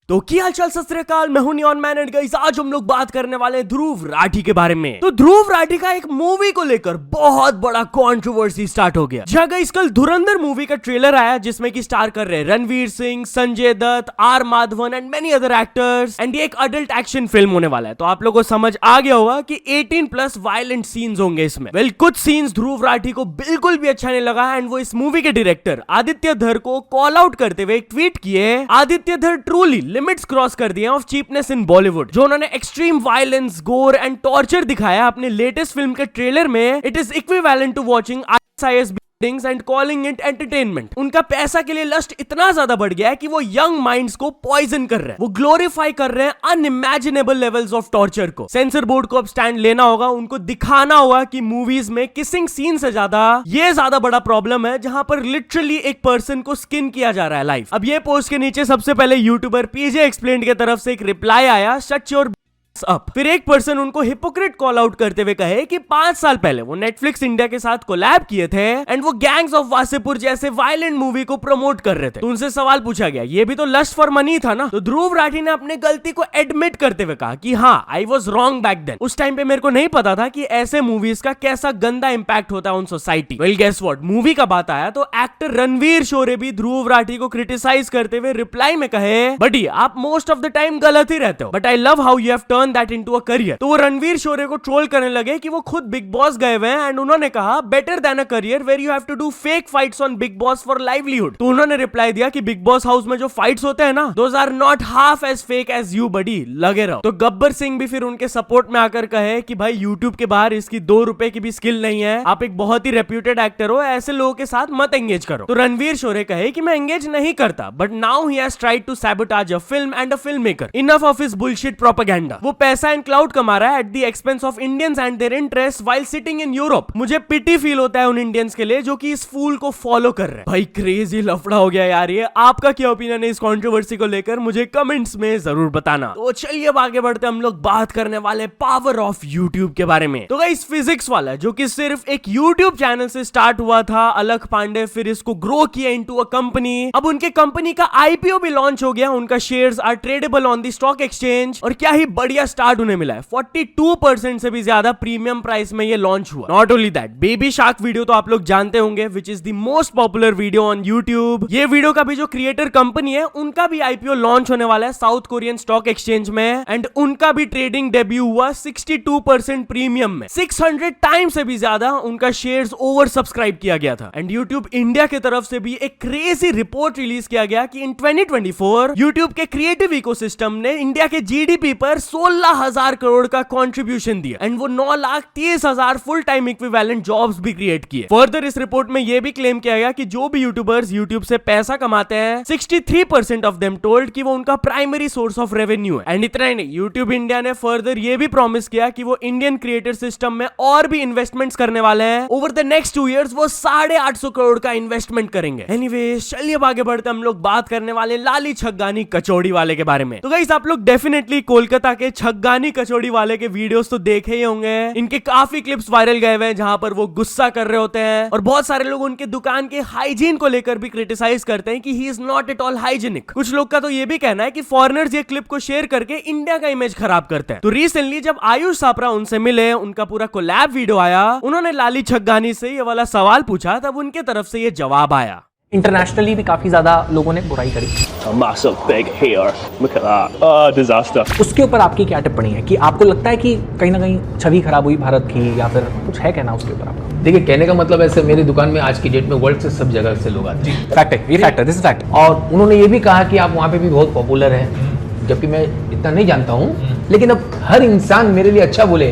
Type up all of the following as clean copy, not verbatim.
तो क्या हालचाल सत श्री अकाल, मैं हूं नियॉन मैन एंड गाइस आज हम लोग बात करने वाले हैं ध्रुव राठी के बारे में। तो ध्रुव राठी का एक मूवी को लेकर बहुत बड़ा कंट्रोवर्सी स्टार्ट हो गया। जहां गाइस कल धुरंधर मूवी का ट्रेलर आया जिसमें कि स्टार कर रहे हैं Ranveer Singh, Sanjay Dutt, R Madhavan and many other actors and ये एक अडल्ट एक्शन फिल्म होने वाला है। तो आप लोगों को समझ आ गया होगा कि 18+ वायलेंट सीन्स होंगे इसमें। वेल कुछ सीन्स ध्रुव राठी को बिल्कुल भी अच्छा नहीं लगा एंड वो इस मूवी के डायरेक्टर आदित्य धर को कॉल आउट करते हुए एक ट्वीट किए, आदित्य धर ट्रूली लिमिट्स क्रॉस कर दिए ऑफ चीपनेस इन बॉलीवुड। जो उन्होंने extreme violence, gore and torture दिखाया अपने लेटेस्ट फिल्म के ट्रेलर में, it is equivalent to watching ISIS and calling it entertainment. उनका पैसा के लिए लस्ट इतना ज्यादा बढ़ गया है कि वो यंग माइंड्स को पॉइजन कर रहे हैं। वो ग्लोरीफाई कर रहे हैं अनइमेजिनेबल लेवल्स ऑफ टॉर्चर को। सेंसर बोर्ड को अब स्टैंड लेना होगा, उनको दिखाना होगा कि मूवीज में किसिंग सीन से ज्यादा ये ज्यादा बड़ा प्रॉब्लम है जहां पर लिटरली एक पर्सन को स्किन किया जा रहा है लाइव। अब ये पोस्ट के नीचे सबसे पहले यूट्यूबर PJ एक्सप्लेन्ड की तरफ से एक रिप्लाई आया, शट योर अप। फिर एक पर्सन उनको हिपोक्रेट कॉल आउट करते हुए कहे कि 5 साल पहले वो नेटफ्लिक्स इंडिया के साथ कोलैब किए थे एंड वो गैंग्स ऑफ वासेपुर जैसे वायलेंट मूवी को प्रमोट कर रहे थे। तो उनसे सवाल पूछा गया, ये भी तो लस्ट फॉर मनी था ना। तो ध्रुव राठी ने अपने गलती को एडमिट करते हुए कहा कि हाँ, I was wrong back then. उस टाइम पे मेरे को नहीं पता था कि ऐसे मूवीज का कैसा गंदा इंपैक्ट होता है on society. Well guess what, movie का बात आया तो एक्टर रणवीर शोरे भी ध्रुव राठी को क्रिटिसाइज करते हुए रिप्लाई में कहे, बडी आप मोस्ट ऑफ द टाइम गलत ही रहते हो, but I love how you have turn that into a career. तो वो रणवीर शोरे को ट्रोल करने लगे कि वो खुद बिग बॉस गए हुए हैं एंड उन्होंने कहा, better than a career where you have to do fake fights on Big Boss for livelihood. तो उन्होंने रिप्लाई दिया कि बिग बॉस हाउस में जो फाइट्स होते हैं ना, those are not half as fake as you buddy, लगे रहो। तो गब्बर सिंह भी फिर उनके सपोर्ट में आकर कहे कि भाई यूट्यूब के बाहर इसकी 2 रुपए की भी स्किल नहीं है, आप एक बहुत ही रेप्यूटेड एक्टर हो, ऐसे लोगों के साथ मत एंगेज करो। तो रणवीर शोरे कहे कि मैं एंगेज नहीं करता, but now he has tried to sabotage a film and a film maker. Enough of his bullshit propaganda. वो पैसा एंड क्लाउड कमा रहा है at the expense of Indians and their interest while sitting in Europe. मुझे pity feel होता है उन Indians के लिए जो कि इस फूल को फॉलो कर रहे हैं। भाई क्रेजी लफड़ा हो गया यार ये। आपका क्या ओपिनियन है इस कंट्रोवर्सी को लेकर, मुझे कमेंट्स में जरूर बताना। तो चलिए अब आगे बढ़ते हम लोग बात करने वाले पावर ऑफ यूट्यूब के बारे में। तो गाइस फिजिक्स वाला जो कि सिर्फ एक यूट्यूब चैनल से स्टार्ट हुआ था, अलख पांडे, फिर इसको ग्रो किया इनटू अ कंपनी। अब उनके कंपनी का IPO भी लॉन्च हो गया, उनका shares are tradable on the stock exchange और क्या ही बढ़िया स्टार्ट उन्हें मिला है। 42% से भी ज्यादा प्रीमियम प्राइस में ये लॉन्च हुआ। Not only that, baby shark video तो आप लोग जानते होंगे which is the most popular video on YouTube. ये वीडियो का भी जो क्रिएटर कंपनी है उनका भी IPO लॉन्च होने वाला है साउथ कोरियन स्टॉक एक्सचेंज में एंड उनका भी ट्रेडिंग डेब्यू हुआ 62% प्रीमियम में। 600 टाइम से भी ज्यादा उनका शेयर्स ओवर सब्सक्राइब किया गया था। एंड यूट्यूब इंडिया की तरफ से भी एक क्रेजी रिपोर्ट रिलीज किया गया कि इन 2024 यूट्यूब के क्रिएटिव इकोसिस्टम ने इंडिया के GDP पर 16,000 करोड़ का कंट्रीब्यूशन दिया एंड वो 9,30,000 फुल टाइम इक्विवेलेंट जॉब्स भी क्रिएट किए। फर्दर इस रिपोर्ट में यह भी क्लेम किया गया कि जो भी यूट्यूबर्स यूट्यूब से पैसा कमाते हैं, 63% ऑफ देम टोल्ड कि वो उनका प्राइमरी सोर्स ऑफ रेवेन्यू है। एंड इतना ही नहीं, यूट्यूब इंडिया ने फर्दर ये भी प्रॉमिस किया कि वो इंडियन क्रिएटर सिस्टम में और भी इन्वेस्टमेंट्स करने वाले हैं। ओवर द नेक्स्ट 2 years वो 850 करोड़ का इन्वेस्टमेंट करेंगे। एनीवे चलिए आगे बढ़ते हम लोग बात करने वाले लाली छग्गानी कचौड़ी वाले के बारे में। तो गाइस आप लोग डेफिनेटली कोलकाता के छग्गानी कचौड़ी वाले के वीडियोस तो देखे ही होंगे। इनके काफी क्लिप्स वायरल गए हुए हैं जहां पर वो गुस्सा कर रहे होते हैं और बहुत सारे लोग उनके दुकान के हाइजीन को लेकर भी क्रिटिसाइज करते हैं कि he is not at all hygienic. कुछ लोग का तो ये भी कहना है कि फॉरेनर्स ये क्लिप को शेयर करके इंडिया का इमेज खराब करते हैं। तो रिसेंटली जब आयुष सापरा उनसे मिले, उनका पूरा कोलैब वीडियो आया, उन्होंने लाली छग्गानी से ये वाला सवाल पूछा, तब उनके तरफ से ये जवाब आया। इंटरनेशनली भी काफी ज्यादा लोगों ने बुराई करी। A massive big hair. Look at that. Disaster. उसके ऊपर आपकी क्या टिप्पणी है कि आपको लगता है कि कहीं ना कहीं छवि खराब हुई भारत की, या फिर कुछ है कहना उसके ऊपर आपका? देखिए, कहने का मतलब ऐसे, मेरी दुकान में आज की डेट में वर्ल्ड से सब जगह से लोग आते हैं। फैक्ट है, ये फैक्ट है, दिस इज फैक्ट। और उन्होंने ये भी कहा कि आप वहाँ पे भी बहुत पॉपुलर हैं, जबकि मैं इतना नहीं जानता हूँ, लेकिन अब हर इंसान मेरे लिए अच्छा बोले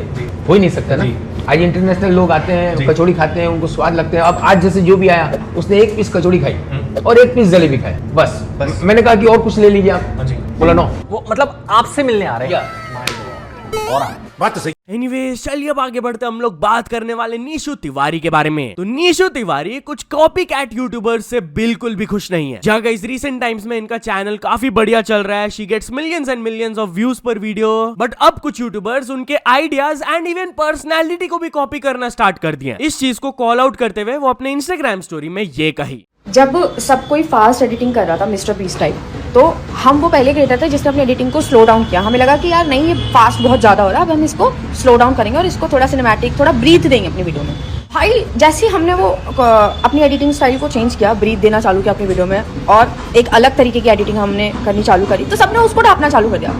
हो ही नहीं सकता ना। आज इंटरनेशनल लोग आते हैं, कचौड़ी खाते हैं, उनको स्वाद लगते हैं। अब आज जैसे जो भी आया उसने 1 पीस कचौड़ी खाई और 1 पीस जलेबी खाए, बस। मैंने कहा कि और कुछ ले लीजिए आप, बोला नो। वो मतलब आपसे मिलने आ रहे हैं और बात तो सही। एनीवेज चलिए अब आगे बढ़ते हम लोग बात करने वाले नीशू तिवारी के बारे में। तो नीशू तिवारी कुछ कॉपी कैट यूट्यूबर्स से बिल्कुल भी खुश नहीं है। जहाँ इस रिसेंट टाइम्स में इनका चैनल काफी बढ़िया चल रहा है, she gets millions and millions of views पर वीडियो, बट अब कुछ यूट्यूबर्स उनके आइडियाज एंड इवन पर्सनैलिटी को भी कॉपी करना स्टार्ट कर दिया। इस चीज को कॉल आउट करते हुए वो अपने इंस्टाग्राम स्टोरी में ये कही, जब सब कोई फास्ट एडिटिंग कर रहा था मिस्टर बीस्ट टाइप, तो हम वो पहले क्रिएटर थे जिसने अपनी एडिटिंग को स्लो डाउन किया। हमें लगा कि यार नहीं, ये फास्ट बहुत ज़्यादा हो रहा है, अब हम इसको स्लो डाउन करेंगे और इसको थोड़ा सिनेमैटिक, थोड़ा ब्रीथ देंगे अपनी वीडियो में। भाई जैसे ही हमने वो अपनी एडिटिंग स्टाइल को चेंज किया, ब्रीथ देना चालू किया अपनी वीडियो में और एक अलग तरीके की एडिटिंग हमने करनी चालू करी, तो सबने उसको ढापना चालू कर दिया।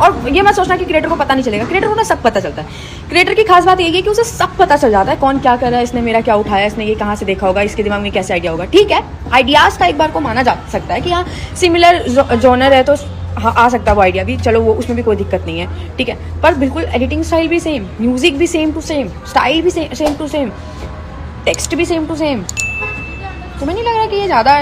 और ये मत सोचना कि क्रिएटर को पता नहीं चलेगा, क्रिएटर को ना सब पता चलता है। क्रिएटर की खास बात यही है कि उसे सब पता चल जाता है, कौन क्या कर रहा है, इसने मेरा क्या उठाया, इसने ये कहाँ से देखा होगा, इसके दिमाग में कैसे आइडिया होगा। ठीक है, आइडियाज़ का एक बार को माना जा सकता है कि हाँ सिमिलर जॉनर है तो हाँ आ सकता है वो आइडिया भी, चलो वो उसमें भी कोई दिक्कत नहीं है, ठीक है। पर बिल्कुल एडिटिंग स्टाइल भी सेम, म्यूजिक भी सेम टू सेम, स्टाइल भी सेम टू सेम, टेक्स्ट भी सेम टू सेम। तुम्हें नहीं लग रहा कि ये ज़्यादा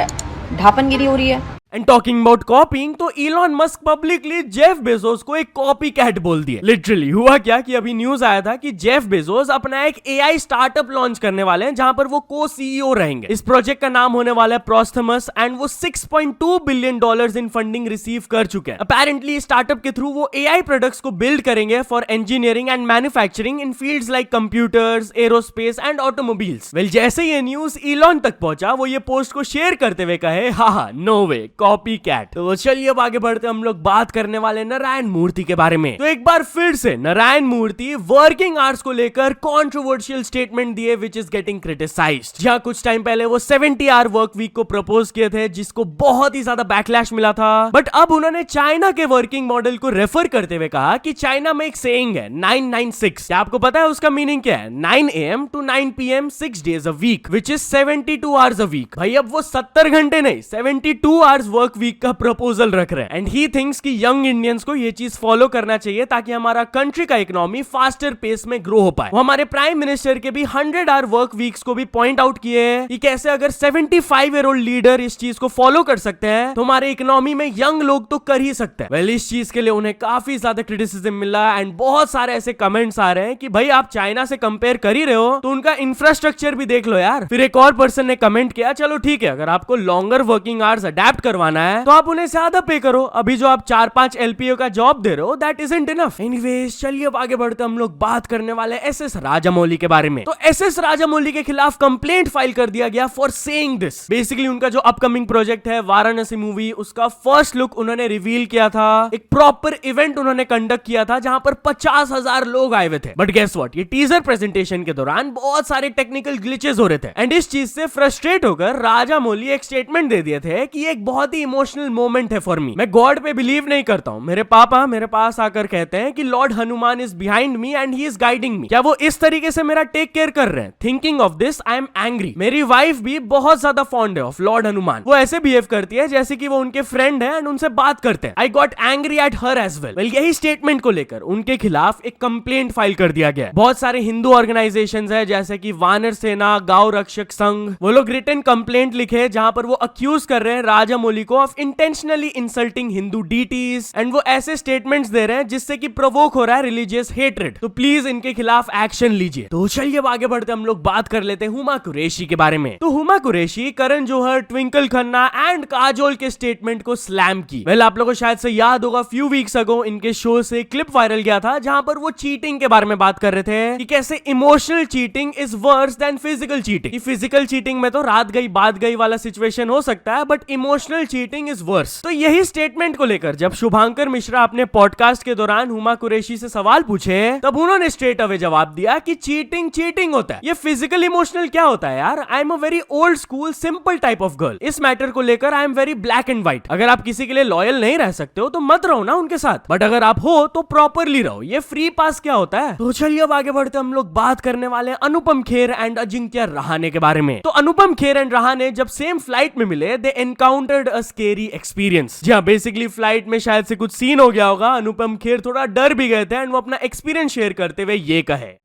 ढापनगिरी हो रही है? एंड टॉकिंग अबाउट कॉपिंग, तो Elon Musk publicly Jeff Bezos को एक कॉपी कैट बोल दिया। लिटरली हुआ क्या कि अभी न्यूज आया था कि जेफ बेजोस अपना एक एआई स्टार्टअप लॉन्च करने वाले हैं जहां पर वो को सीईओ रहेंगे। इस प्रोजेक्ट का नाम होने वाला है प्रोस्थमस एंड वो $6.2 बिलियन इन फंडिंग रिसीव कर चुके हैं। अपेरेंटली स्टार्टअप के थ्रू वो एआई प्रोडक्ट्स को बिल्ड करेंगे for engineering and manufacturing in fields like computers, aerospace and automobiles. Well जैसे ये न्यूज इलॉन तक पहुंचा, वो ये पोस्ट को शेयर करते हुए कहे हाँ नो वे कॉपी कैट। तो चलिए अब आगे बढ़ते हम लोग बात करने वाले नारायण मूर्ति के बारे में। तो एक बार फिर से नारायण मूर्ति वर्किंग आवर्स को लेकर कंट्रोवर्शियल स्टेटमेंट दिए विच इज गेटिंग क्रिटिसाइज्ड। जहां कुछ टाइम पहले वो 70 आवर वर्क वीक को प्रपोज किए थे जिसको बहुत ही ज्यादा बैकलैश मिला था, बट अब उन्होंने चाइना के वर्किंग मॉडल को रेफर करते हुए कहा कि चाइना में एक सेइंग है 996। क्या आपको पता है उसका मीनिंग क्या है? 9 AM to 9 PM 6 days a week which is 72 hours a week। भाई अब वो 70 घंटे नहीं 72 आवर्स वर्क वीक का प्रपोजल रख रहे हैं एंड ही थिंक्स कि यंग इंडियंस को ये चीज फॉलो करना चाहिए ताकि हमारा कंट्री का इकोनॉमी फास्टर पेस में ग्रो हो पाए। वो हमारे प्राइम मिनिस्टर के भी 100 आवर वर्क वीक्स को भी पॉइंट आउट किए हैं कि कैसे अगर 75 ईयर ओल्ड लीडर इस चीज को फॉलो कर सकते हैं तो हमारे इकोनॉमी में यंग लोग तो कर ही सकते हैं। वेल इस चीज के लिए उन्हें काफी ज्यादा क्रिटिसिज्म मिला एंड बहुत सारे ऐसे कमेंट्स आ रहे हैं कि भाई आप चाइना से कंपेयर कर ही रहे हो तो उनका इंफ्रास्ट्रक्चर भी देख लो यार। फिर एक और पर्सन ने कमेंट किया चलो ठीक है, अगर आपको लॉन्गर वर्किंग आवर्स अडेप्ट करवाना है तो आप उन्हें ज्यादा पे करो, अभी जो आप 4-5 LPO का जॉब दे रहे हो दैट इजंट इनफ। एनीवेज चलिए अब आगे बढ़ते हम लोग बात करने वाले SS राजामौली के बारे में। तो SS राजामौली के खिलाफ कंप्लेंट फाइल कर दिया गया फॉर सेइंग दिस। बेसिकली उनका जो अपकमिंग प्रोजेक्ट है वाराणसी मूवी, उसका फर्स्ट लुक उन्होंने रिवील किया था। एक प्रॉपर इवेंट उन्होंने कंडक्ट किया था जहां पर 50,000 लोग आए हुए थे। बट गेस व्हाट, ये टीजर प्रेजेंटेशन के दौरान बहुत सारे टेक्निकल ग्लिचेस हो रहे थे एंड इस चीज से फ्रस्ट्रेट होकर राजामौली एक स्टेटमेंट दे दिए थे कि ये एक बहुत ही इमोशनल मोमेंट है फॉर मी। मैं गॉड पे बिलीव नहीं करता हूँ। मेरे पापा मेरे पास आकर कहते हैं कि Lord Hanuman is behind me and he is guiding मी। क्या वो इस तरीके से मेरा टेक केयर कर रहे हैं? Thinking of this I am angry. मेरी वाइफ भी बहुत ज्यादा फॉन्ड है ऑफ लॉर्ड हनुमान। वो ऐसे बिहेव करती है जैसे कि वो उनके फ्रेंड है एंड उनसे बात करते हैं। I got angry at her as well. Well यही स्टेटमेंट को लेकर उनके खिलाफ एक कंप्लेंट फाइल कर दिया गया। बहुत सारे हिंदू ऑर्गेनाइजेशंस है जैसे कि वानर सेना, गौ रक्षक संघ, वो लोग रिटन कंप्लेंट लिखे जहां पर वो अक्यूज कर रहे हैं राजामौली को of intentionally insulting Hindu deities and वो ऐसे स्टेटमेंट्स दे रहे हैं जिससे कि प्रोवोक हो रहा है रिलीजियस हेट्रेड। तो प्लीज इनके खिलाफ एक्शन लीजिए। तो चलिए अब आगे बढ़ते हम लोग बात कर लेते हैं हुमा कुरैशी के बारे में। तो हुमा कुरैशी करण जौहर, ट्विंकल खन्ना एंड काजोल के स्टेटमेंट को स्लैम की। वेल आप लोगों को शायद से याद होगा फ्यू वीक्स अगो इनके शो से क्लिप वायरल गया था जहां पर वो चीटिंग के बारे में बात कर रहे थे कि कैसे emotional cheating is worse than physical cheating. Physical cheating में तो रात गई बात गई वाला सिचुएशन हो सकता है but emotional cheating is worse. तो यही स्टेटमेंट को लेकर जब शुभांकर मिश्रा अपने पॉडकास्ट के दौरान हुमा कुरैशी से सवाल पूछे तब उन्होंने स्ट्रेट अवे जवाब दिया कि चीटिंग चीटिंग होता है, ये फिजिकल इमोशनल क्या होता है यार। I am a very old school simple type of girl. इस मैटर को लेकर I am very black and white. अगर आप किसी के लिए लॉयल नहीं रह सकते हो तो मत रहो ना उनके साथ, बट अगर आप हो तो प्रॉपरली रहो। ये फ्री पास क्या होता है। तो चलिए अब आगे बढ़ते हम लोग बात करने वाले हैं अनुपम खेर एंड अजिंक्य रहाणे के बारे में। तो अनुपम खेर एंड रहाणे जब सेम फ्लाइट में मिले दे एनकाउंटर्ड अ स्केरी एक्सपीरियंस। जी हाँ, बेसिकली फ्लाइट में शायद से कुछ सीन हो गया होगा। अनुपम खेर थोड़ा डर भी गए थे एंड वो अपना एक्सपीरियंस शेयर करते हुए ये कहे।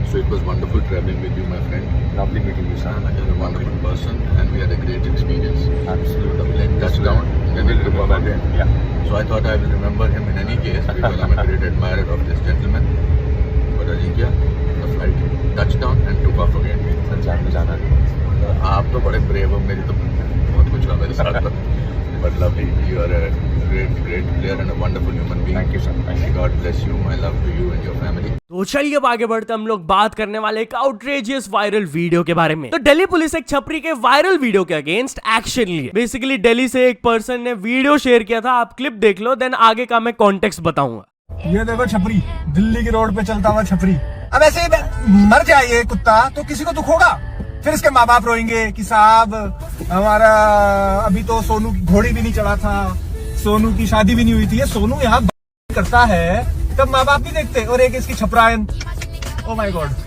So it was wonderful traveling with you, my friend. Lovely meeting you, sir. You're a wonderful person, and we had a great experience. Absolutely. The plane touched down, We will remember him. Yeah. So I thought I will remember him in any case because I'm a great admirer of this gentleman. But Ajinkya, the flight touched down and took off again. Sir जाना नहीं। आप तो बड़े brave हो, मेरी तो बहुत कुछ हुआ मेरे साथ। But lovely, you are a great player and a wonderful human being. Thank you, sir. Thank you. God bless you. My love to you and your family. तो तो चलिए अब आगे बढ़ते हम लोग बात करने वाले एक आउटरेजियस वायरल वीडियो के बारे में। तो दिल्ली पुलिस एक छपरी के वायरल वीडियो के अगेंस्ट एक्शन लिए। बेसिकली दिल्ली से एक पर्सन ने वीडियो शेयर किया था, आप क्लिप देख लो, देन आगे का मैं कॉन्टेक्स्ट बताऊंगा। ये देखो छपरी, दिल्ली की रोड पे चलता हुआ छपरी। अब ऐसे मर जाए ये कुत्ता तो किसी को दुख होगा, फिर इसके माँ बाप रोएंगे कि साहब हमारा अभी तो सोनू की घोड़ी भी नहीं चढ़ा था, सोनू की शादी भी नहीं हुई थी। ये सोनू यहाँ करता है तब माँ बाप भी देखते, और एक इसकी छपरायन। Oh my god.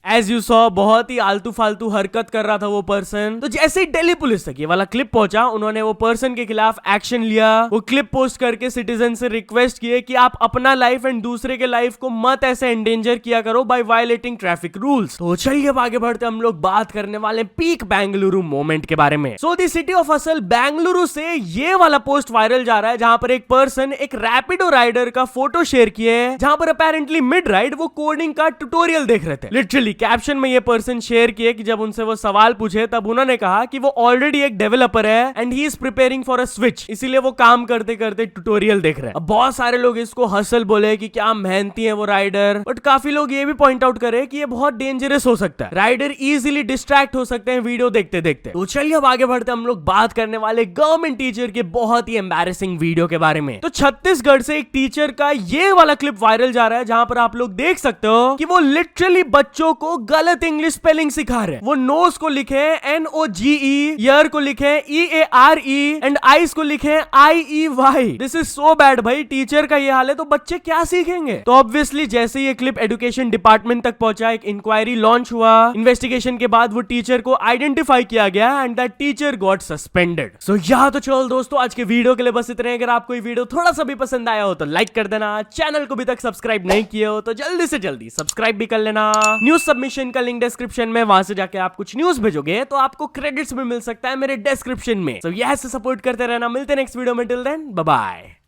As you saw बहुत ही आलतू फालतू हरकत कर रहा था वो पर्सन। तो जैसे ही दिल्ली पुलिस तक ये वाला क्लिप पहुंचा, उन्होंने वो पर्सन के खिलाफ एक्शन लिया। वो क्लिप पोस्ट करके सिटीजन से रिक्वेस्ट किए कि आप अपना लाइफ एंड दूसरे के लाइफ को मत ऐसे एंडेंजर किया करो बाय वायलेटिंग ट्रैफिक रूल्स। तो चलिए अब आगे बढ़ते हम लोग बात करने वाले पीक बेंगलुरु मोमेंट के बारे में। सो द सिटी ऑफ असल बेंगलुरु से ये वाला पोस्ट वायरल जा रहा है, जहां पर एक पर्सन एक रैपिडो राइडर का फोटो शेयर किए, जहां पर अपेरेंटली मिड राइड वो कोडिंग का ट्यूटोरियल देख रहे थे। लिटरली कैप्शन में ये पर्सन शेयर किए कि जब उनसे वो सवाल पूछे तब उन्होंने कहा कि वो ऑलरेडी एक डेवलपर है and he is preparing for a switch, इसीलिए वो काम करते करते ट्यूटोरियल देख रहे हैं। अब बहुत सारे लोग इसको हसल बोले कि क्या मेहनती है वो राइडर, बट काफी लोग ये भी पॉइंट आउट करे कि ये बहुत डेंजरस हो सकता है, राइडर इजीली डिस्ट्रैक्ट हो सकते हैं वीडियो देखते देखते। तो चलिए अब आगे बढ़ते हम लोग बात करने वाले गवर्नमेंट टीचर के बहुत ही एम्बैरेसिंग वीडियो के बारे में। तो छत्तीसगढ़ से एक टीचर का ये वाला क्लिप वायरल जा रहा है, जहां पर आप लोग देख सकते हो कि वो लिटरली बच्चों को गलत इंग्लिश स्पेलिंग सिखा रहे हैं। वो नोज को लिखे NOGE, ईयर को लिखे EARE एंड आईज को लिखे IEY। This is so bad भाई, टीचर का ये हाल है तो बच्चे क्या सीखेंगे। तो ऑब्वियसली जैसे ये क्लिप एजुकेशन डिपार्टमेंट तक पहुंचा, एक इंक्वायरी लॉन्च हुआ, इन्वेस्टिगेशन के बाद वो टीचर को आइडेंटिफाई किया गया and that teacher got suspended. So यहाँ तो चलो दोस्तों, आज के वीडियो के लिए बस इतने। अगर आपको ये वीडियो थोड़ा सा भी पसंद आया हो तो लाइक कर देना, चैनल को भी तक सब्सक्राइब नहीं किए हो तो जल्दी से जल्दी सब्सक्राइब भी कर लेना। न्यूज सबमिशन का लिंक डिस्क्रिप्शन में, वहां से जाके आप कुछ न्यूज भेजोगे तो आपको क्रेडिट्स भी मिल सकता है मेरे डिस्क्रिप्शन में। सो यह से सपोर्ट करते रहना। मिलते हैं नेक्स्ट वीडियो में, टिल देन बाय बाय।